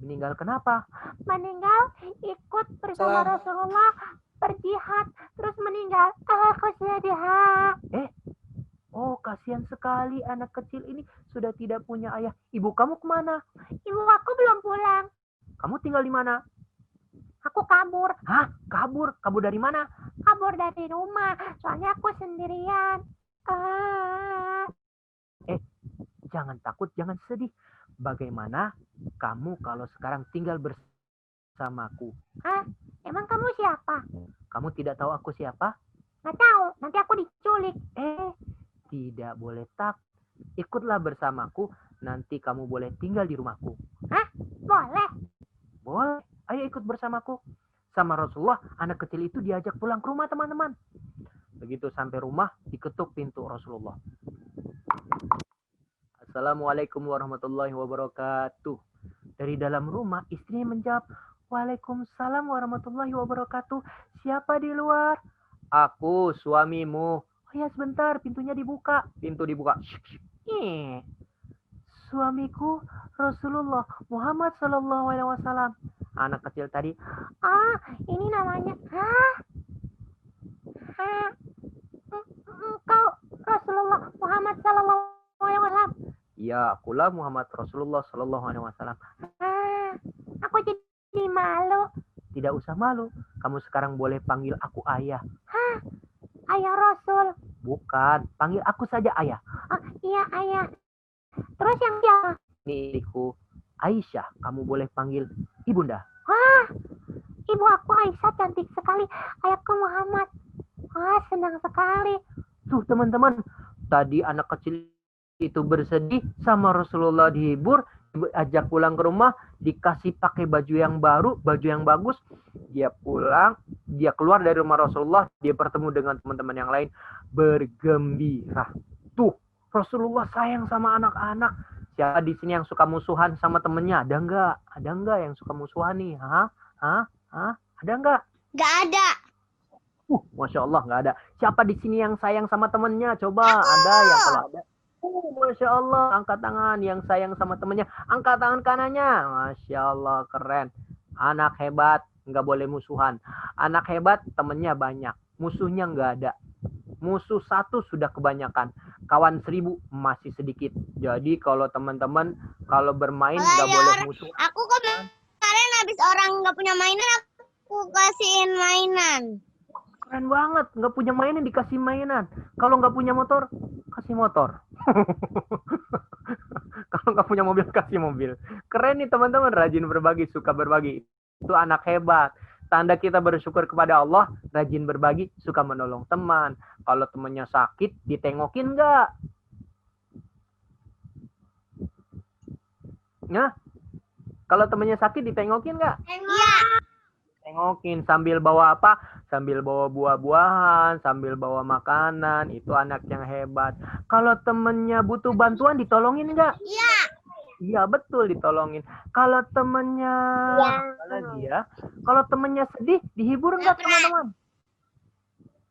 Meninggal kenapa? Meninggal ikut bersama Rasulullah berjihad. Terus meninggal. Aku sedih. Oh, kasihan sekali anak kecil ini sudah tidak punya ayah. Ibu kamu kemana? Ibu aku belum pulang. Kamu tinggal di mana? Aku kabur. Hah? Kabur? Kabur dari mana? Kabur dari rumah. Soalnya aku sendirian. Jangan takut, jangan sedih. Bagaimana kamu kalau sekarang tinggal bersamaku? Emang kamu siapa? Kamu tidak tahu aku siapa? Nggak tahu. Nanti aku diculik. Tidak boleh takut. Ikutlah bersamaku, nanti kamu boleh tinggal di rumahku. Boleh. Boleh. Ayo ikut bersamaku. Sama Rasulullah, anak kecil itu diajak pulang ke rumah, teman-teman. Begitu sampai rumah, diketuk pintu Rasulullah. Assalamualaikum warahmatullahi wabarakatuh. Dari dalam rumah, istrinya menjawab, Waalaikumsalam warahmatullahi wabarakatuh. Siapa di luar? Aku, suamimu. Oh ya, sebentar, pintunya dibuka. Pintu dibuka. Suamiku Rasulullah Muhammad Sallallahu Alaihi Wasallam. Anak kecil tadi. Ini namanya. Engkau Rasulullah Muhammad Sallallahu Alaihi Wasallam. Ya, akulah Muhammad Rasulullah Sallallahu Alaihi Wasallam. Aku jadi malu. Tidak usah malu. Kamu sekarang boleh panggil aku ayah. Ayah Rasul. Bukan, panggil aku saja ayah. Iya ayah. Terus yang siapa? Ini istriku Aisyah. Kamu boleh panggil ibunda. Ibu aku Aisyah cantik sekali. Ayahku Muhammad. Senang sekali. Tuh teman-teman, tadi anak kecil itu bersedih sama Rasulullah dihibur, ajak pulang ke rumah, dikasih pakai baju yang baru, baju yang bagus. Dia pulang, dia keluar dari rumah Rasulullah, dia bertemu dengan teman-teman yang lain, bergembira. Tuh, Rasulullah sayang sama anak-anak. Siapa di sini yang suka musuhan sama temennya? Ada enggak? Ada enggak yang suka musuhan nih? Ada enggak? Gak ada. Masya Allah, nggak ada. Siapa di sini yang sayang sama temennya? Coba, ada yang kalau ada. Masya Allah, angkat tangan yang sayang sama temennya. Angkat tangan kanannya. Masya Allah, keren. Anak hebat, nggak boleh musuhan. Anak hebat, temennya banyak. Musuhnya nggak ada. Musuh satu sudah kebanyakan. Kawan 1000 masih sedikit. Jadi kalau teman-teman, kalau bermain nggak boleh musuh. Aku kemarin habis orang nggak punya mainan, aku kasihin mainan. Keren banget, nggak punya mainan dikasih mainan. Kalau nggak punya motor, kasih motor. Kalau nggak punya mobil, kasih mobil. Keren nih teman-teman, rajin berbagi, suka berbagi. Itu anak hebat. Tanda kita bersyukur kepada Allah, rajin berbagi, suka menolong teman. Kalau temannya sakit, ditengokin nggak? Nah, kalau temannya sakit, ditengokin nggak? Iya. Tengokin sambil bawa apa? Sambil bawa buah-buahan, sambil bawa makanan. Itu anak yang hebat. Kalau temennya butuh bantuan, ditolongin nggak? Iya. Iya, betul, ditolongin. Kalau temennya kalau temennya sedih, dihibur nggak teman-teman?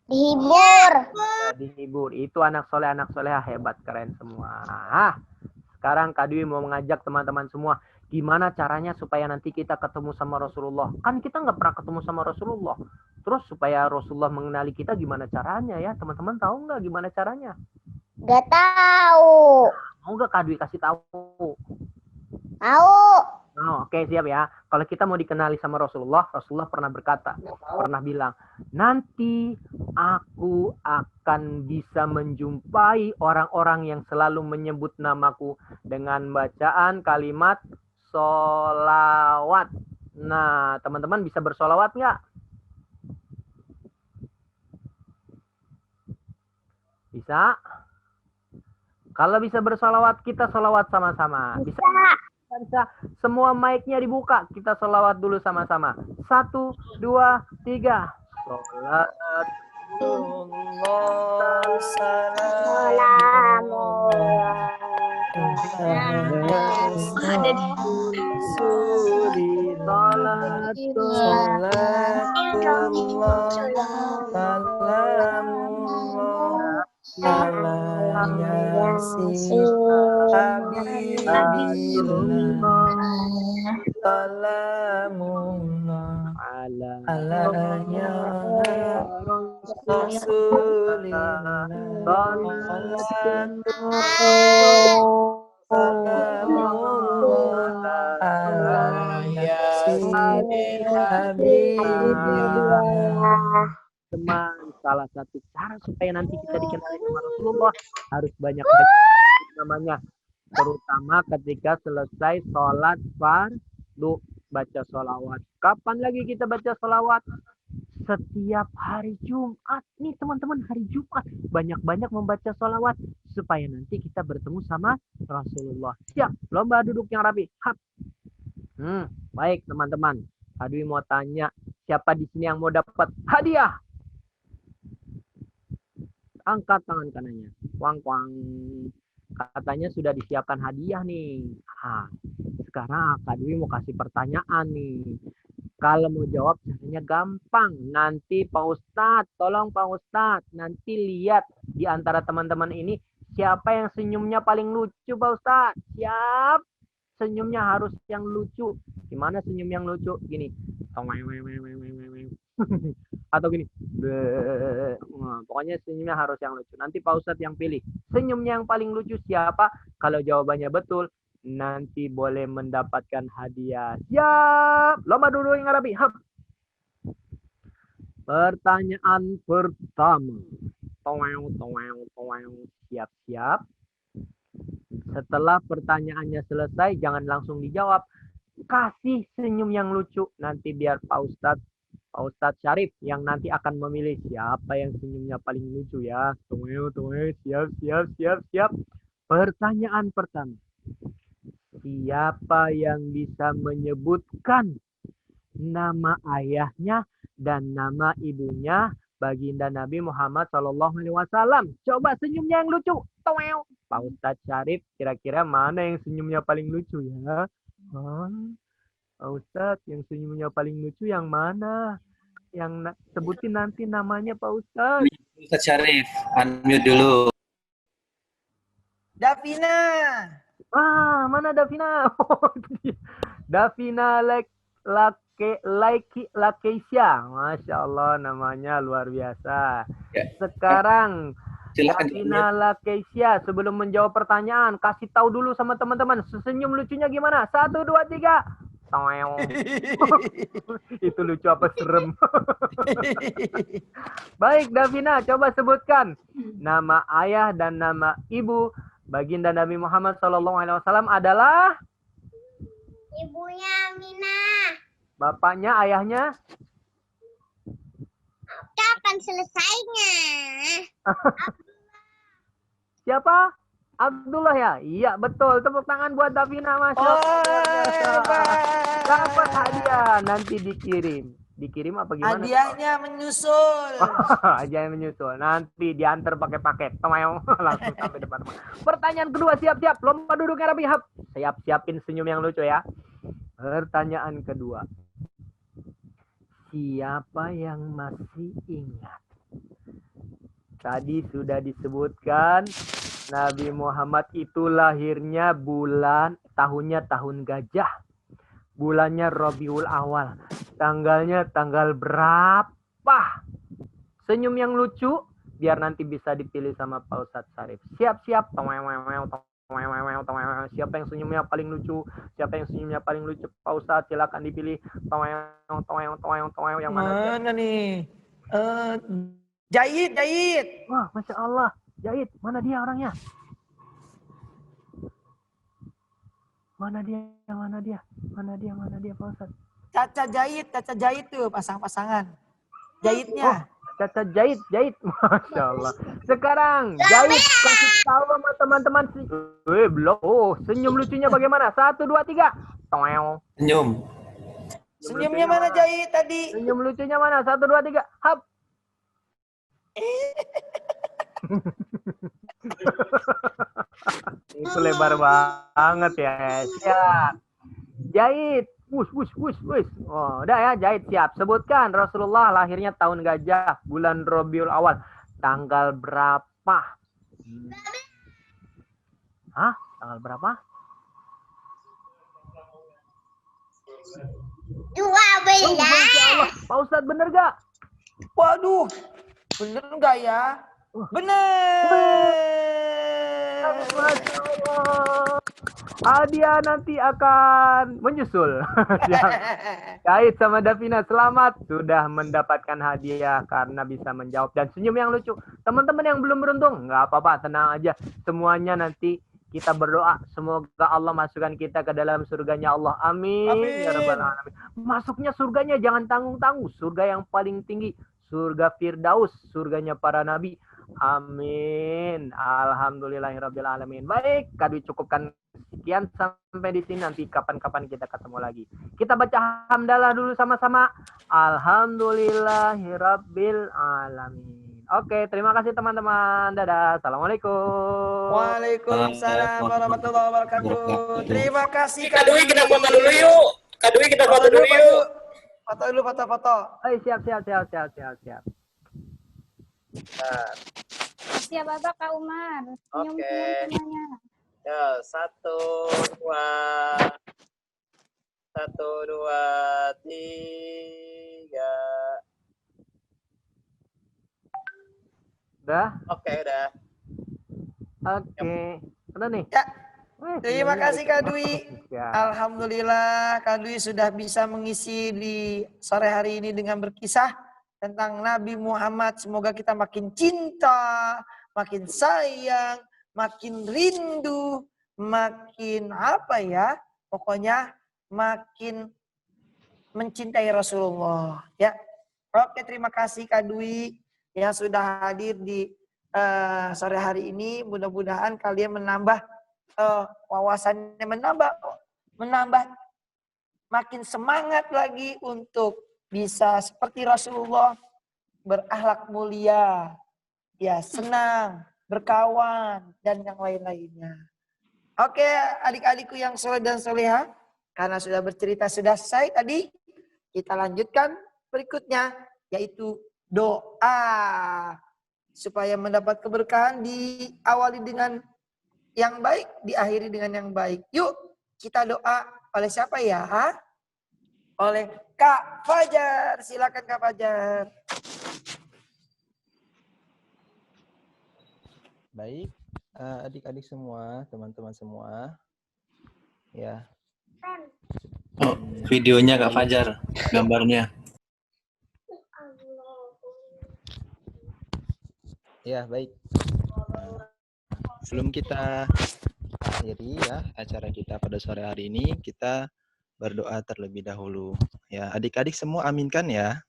Dihibur. Dihibur. Itu anak soleha hebat, keren semua. Sekarang Kak Dwi mau mengajak teman-teman semua. Gimana caranya supaya nanti kita ketemu sama Rasulullah? Kan kita nggak pernah ketemu sama Rasulullah. Terus supaya Rasulullah mengenali kita gimana caranya ya? Teman-teman tahu nggak gimana caranya? Gak tahu. Mau nggak Kak Dwi kasih tahu? Tahu. Oke, siap ya. Kalau kita mau dikenali sama Rasulullah, Rasulullah pernah berkata, pernah bilang, nanti aku akan bisa menjumpai orang-orang yang selalu menyebut namaku dengan bacaan kalimat sholawat. Nah, teman-teman bisa bersolawat nggak? Bisa? Kalau bisa bersolawat, kita solawat sama-sama. Bisa? Bisa. Semua mic-nya dibuka. Kita solawat dulu sama-sama. 1, 2, 3. Sholat. Salamullah ala Rasulillah. Salamullah ala yasin habibillah. Teman, salah satu cara supaya nanti kita dikenal sama Rasulullah harus banyak namanya, terutama ketika selesai sholat fardu baca sholawat. Kapan lagi kita baca sholawat? Setiap hari Jumat nih teman-teman, hari Jumat banyak-banyak membaca sholawat supaya nanti kita bertemu sama Rasulullah. Siap, lomba duduk yang rapi. Hap. Baik teman-teman, Adwi mau tanya, siapa di sini yang mau dapat hadiah? Angkat tangan kanannya. Kuang-kuang. Katanya sudah disiapkan hadiah nih. Sekarang Kak Dwi mau kasih pertanyaan nih. Kalau mau jawab caranya gampang. Nanti Pak Ustadz, tolong Pak Ustadz. Nanti lihat di antara teman-teman ini siapa yang senyumnya paling lucu Pak Ustadz. Siap. Senyumnya harus yang lucu. Gimana senyum yang lucu? Gini. Atau gini. Nah, pokoknya senyumnya harus yang lucu. Nanti Pak Ustadz yang pilih. Senyumnya yang paling lucu siapa? Kalau jawabannya betul, nanti boleh mendapatkan hadiah. Siap. Lomba dulu yang rapi. Hap. Pertanyaan pertama. Siap-siap. Setelah pertanyaannya selesai, jangan langsung dijawab. Kasih senyum yang lucu. Nanti biar Pak Ustadz Syarif yang nanti akan memilih siapa yang senyumnya paling lucu ya. Siap. Pertanyaan pertama. Siapa yang bisa menyebutkan nama ayahnya dan nama ibunya baginda Nabi Muhammad SAW? Coba senyumnya yang lucu. Pak Ustadz Syarif, kira-kira mana yang senyumnya paling lucu ya? Pak Ustadz, yang senyumnya paling lucu yang mana? Yang sebutin nanti namanya Pak Ustadz. Ustadz Syarif, unmute dulu. Davina. Mana Davina? Davina Lakeisha. Masya Allah, namanya luar biasa. Ya. Sekarang Silakan. Davina Lakeisha, sebelum menjawab pertanyaan, kasih tahu dulu sama teman-teman, senyum lucunya gimana? 1, 2, 3. Itu lucu apa serem? Baik, Davina, coba sebutkan nama ayah dan nama ibu baginda Nabi Muhammad SAW adalah? Ibunya Aminah. Bapaknya, ayahnya? Kapan selesainya? Siapa? Abdullah ya? Iya, betul. Tepuk tangan buat Davina, Masya Allah. Dapat hadiah, nanti dikirim. Dikirim apa gimana? Hadiahnya menyusul. Hadiahnya menyusul. Nanti diantar pakai paket. Langsung sampai depan rumah. Pertanyaan kedua, siap-siap. Lomba duduknya rapi. Siap-siapin senyum yang lucu ya. Pertanyaan kedua. Siapa yang masih ingat? Tadi sudah disebutkan Nabi Muhammad itu lahirnya tahunnya tahun gajah. Bulannya Rabiul Awal. Tanggalnya tanggal berapa? Senyum yang lucu biar nanti bisa dipilih sama Pak Ustadz Syarif. Siap-siap. Siapa yang senyumnya paling lucu? Siapa yang senyumnya paling lucu? Pak Ustadz silakan dipilih. Yang mana nih? Jahit. Wah, Masya Allah. Jahit, mana dia orangnya? Mana dia Pak Ustadz? Caca jahit tuh pasang-pasangan. Jahitnya. Caca jahit. Masya Allah. Sekarang, jahit kasih tahu sama teman-teman. Belum. Senyum lucunya bagaimana? 1, 2, 3. Senyum. Senyumnya mana jahit tadi? Senyum lucunya mana? 1, 2, 3. Hap. Itu lebar banget ya. Siap. Jahit. Wush. Oh, udah ya, jahit siap. Sebutkan Rasulullah lahirnya tahun gajah, bulan Rabiul Awal. Tanggal berapa? Tanggal berapa? 12. Masya Allah. Pak Ustadz bener gak? Waduh. Bener nggak ya? Bener. Masya Allah. Hadiah nanti akan menyusul. Kait sama Davina, selamat sudah mendapatkan hadiah karena bisa menjawab dan senyum yang lucu. Teman-teman yang belum beruntung, nggak apa-apa, tenang aja. Semuanya nanti kita berdoa, semoga Allah masukkan kita ke dalam surganya Allah. Amin. Amin. Ya Rabbal Alamin. Masuknya surganya jangan tanggung-tanggung. Surga yang paling tinggi, surga Firdaus, surganya para nabi. Amin. Alhamdulillahirabbil alamin. Baik, Kak Dwi cukupkan sekian sampai di sini, nanti kapan-kapan kita ketemu lagi. Kita baca hamdalah dulu sama-sama. Alhamdulillahirabbil alamin. Oke, terima kasih teman-teman. Dadah. Assalamualaikum. Waalaikumsalam warahmatullahi wabarakatuh. Terima kasih Kak Dwi, kita Dwi. foto dulu yuk. Kak Dwi, kita foto dulu yuk. Foto dulu, foto. Siap. Siap Bapak Kak Umar. Oke. Senyum-senyum semuanya. Ya, 1, 2, 3. Udah? Oke, udah. Oke. Udah nih. Ya, terima kasih Kak Dwi. Ya. Alhamdulillah Kak Dwi sudah bisa mengisi di sore hari ini dengan berkisah tentang Nabi Muhammad. Semoga kita makin cinta, makin sayang, makin rindu, makin apa ya? Pokoknya makin mencintai Rasulullah. Ya. Oke, terima kasih Kak Dwi yang sudah hadir di sore hari ini. Mudah-mudahan kalian menambah wawasannya, menambah makin semangat lagi untuk bisa seperti Rasulullah, berakhlak mulia, ya senang, berkawan, dan yang lain-lainnya. Oke, adik-adikku yang soleh dan soleha, karena sudah bercerita sudah selesai tadi, kita lanjutkan berikutnya, yaitu doa. Supaya mendapat keberkahan diawali dengan yang baik, diakhiri dengan yang baik. Yuk, kita doa oleh siapa ya? Oleh Kak Fajar. Silakan Kak Fajar. Baik, adik-adik semua, teman-teman semua. Ya. Oh, videonya Kak Fajar, gambarnya. Ya, baik. Sebelum kita akhiri ya acara kita pada sore hari ini, kita berdoa terlebih dahulu. Ya, adik-adik semua aminkan ya.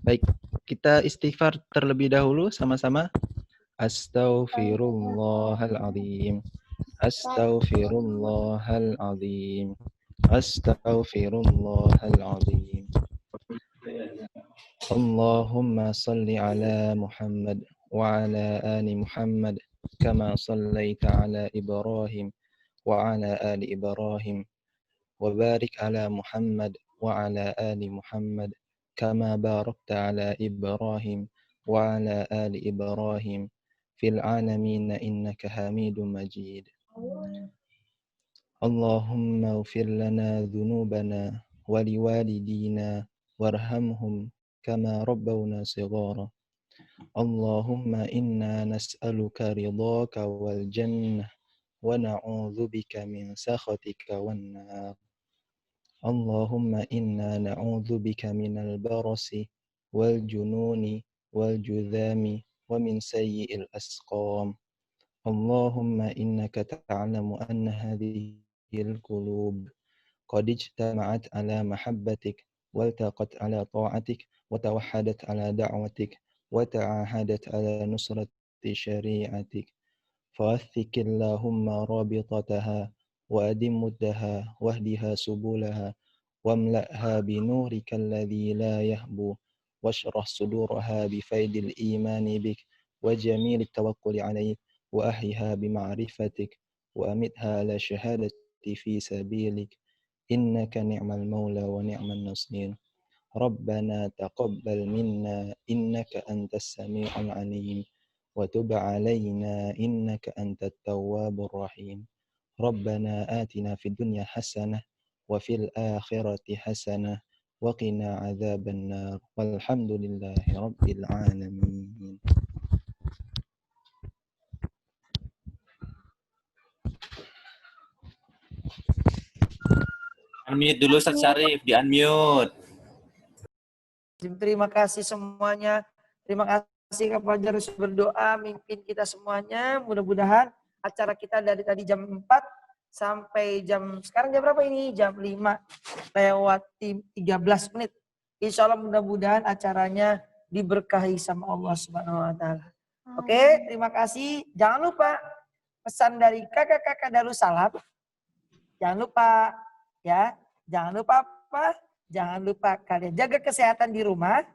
Baik, kita istighfar terlebih dahulu sama-sama. Astaghfirullahaladzim. Astaghfirullahaladzim. Astaghfirullahaladzim. Allahumma salli ala Muhammad wa ala ali Muhammad kama sallaita ala Ibrahim wa ala ali Ibrahim wa barik ala Muhammad wa ala ali Muhammad kama barakta ala Ibrahim wa ala ali Ibrahim fil alamin innaka Hamidum Majid. Allahumma ighfir lana dhunubana wa liwalidina warhamhum kama rabbawna shighara. Allahumma inna nas'aluka ridhaka wal jannah wa na'udzu bika min sakhatika wan nar. Allahumma inna na'udzu bika minal barasi wal jununi wal judhami wa min sayyi'il asqam. Allahumma innaka ta'lamu anna hadhil qulub qad ijtama'at ala mahabbatik والتقت على طاعتك وتوحدت على دعوتك وتعاهدت على نصرة شريعتك فوثق اللهم رابطتها وأدم مدها واهدها سبلها واملأها بنورك الذي لا يهبو واشرح صدورها بفيض الإيمان بك وجميل التوكل عليك وأحيها بمعرفتك وأمتها على شهادة في سبيلك إنك نعم المولى ونعم النصير ربنا تقبل منا إنك أنت السميع العليم وتب علينا إنك أنت التواب الرحيم ربنا آتنا في الدنيا حسنة وفي الآخرة حسنة وقنا عذاب النار والحمد لله رب العالمين. Unmute dulu Ustaz Syarif, di unmute. Terima kasih semuanya. Terima kasih Kak Fajar sudah berdoa mimpin kita semuanya. Mudah-mudahan acara kita dari tadi jam 4 sampai sekarang jam berapa ini? Jam 5 lewat 13 menit. Insya Allah mudah-mudahan acaranya diberkahi sama Allah Subhanahu wa taala. Oke, terima kasih. Jangan lupa pesan dari kakak-kakak Darussalam. Jangan lupa ya, jangan lupa apa? Jangan lupa kalian jaga kesehatan di rumah,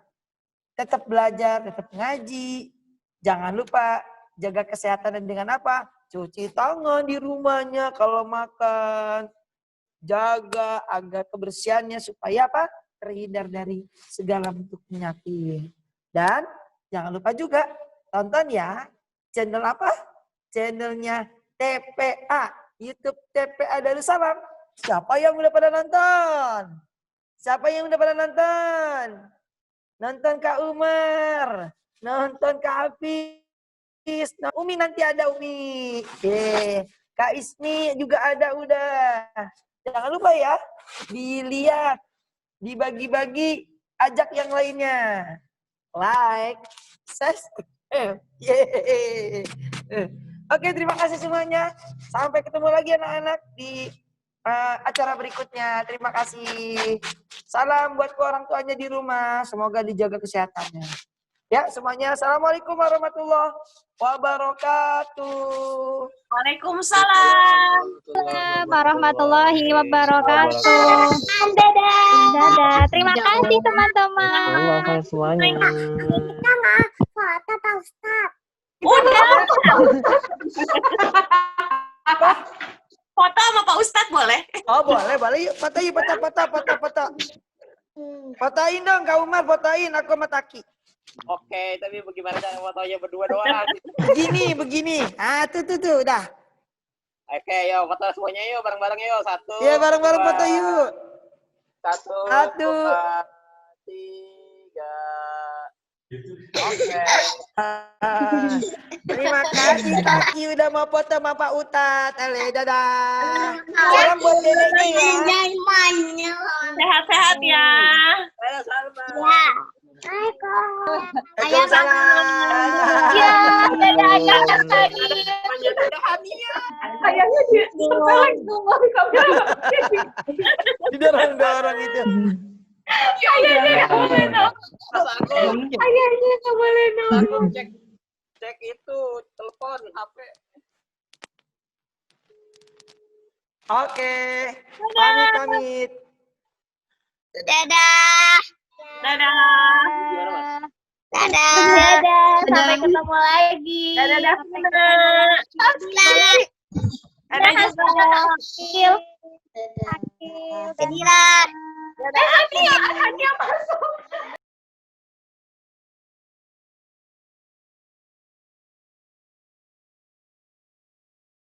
tetap belajar, tetap ngaji. Jangan lupa jaga kesehatan dengan apa? Cuci tangan di rumahnya kalau makan. Jaga agar kebersihannya supaya apa? Terhindar dari segala bentuk penyakit. Dan jangan lupa juga tonton ya channel apa? Channelnya TPA, YouTube TPA Darussalam. Siapa yang udah pada nonton? Siapa yang udah pada nonton? Nonton Kak Umar, nonton Kak Hafiz, nah, Umi nanti ada Umi. Kak Ismi juga ada udah. Jangan lupa ya, dilihat, dibagi-bagi, ajak yang lainnya. Like, subscribe. Oke, terima kasih semuanya. Sampai ketemu lagi anak-anak di acara berikutnya. Terima kasih. Salam buat orang tuanya di rumah. Semoga dijaga kesehatannya. Ya, semuanya. Assalamualaikum warahmatullahi wabarakatuh. Waalaikumsalam warahmatullahi wabarakatuh. Dadah. Terima kasih teman-teman. Allah semuanya. Foto Pak Ustaz. Udah. Foto sama Pak Ustadz boleh? Oh, boleh. Yuk, foto yuk, foto. Fotoin dong, Kak Umar, fotoin. Aku sama Taki. Oke, tapi bagaimana jangan fotonya berdua doang? Begini. Ah, tuh, udah. Oke, yuk foto semuanya yuk, bareng-bareng yuk. Satu. Ya, bareng-bareng foto yuk. Satu. 2, 3. Oke. Terima kasih Taki udah mau foto sama Pak Utat. dadah. Salam buat neneknya ya. Sehat-sehat ya. Waalaikumsalam. Ya, dadah kakak tadi. Kayaknya sepelek semua di kamera. Didorong-dorong itu. Kayaknya nggak boleh dong. Kayaknya nggak boleh dong. Cek itu telepon HP. Oke. Pamit. Dadah. Dadah. Dadah. Sampai ketemu lagi. Dadah. Dadah juga. Akil. Dadah. Dadah.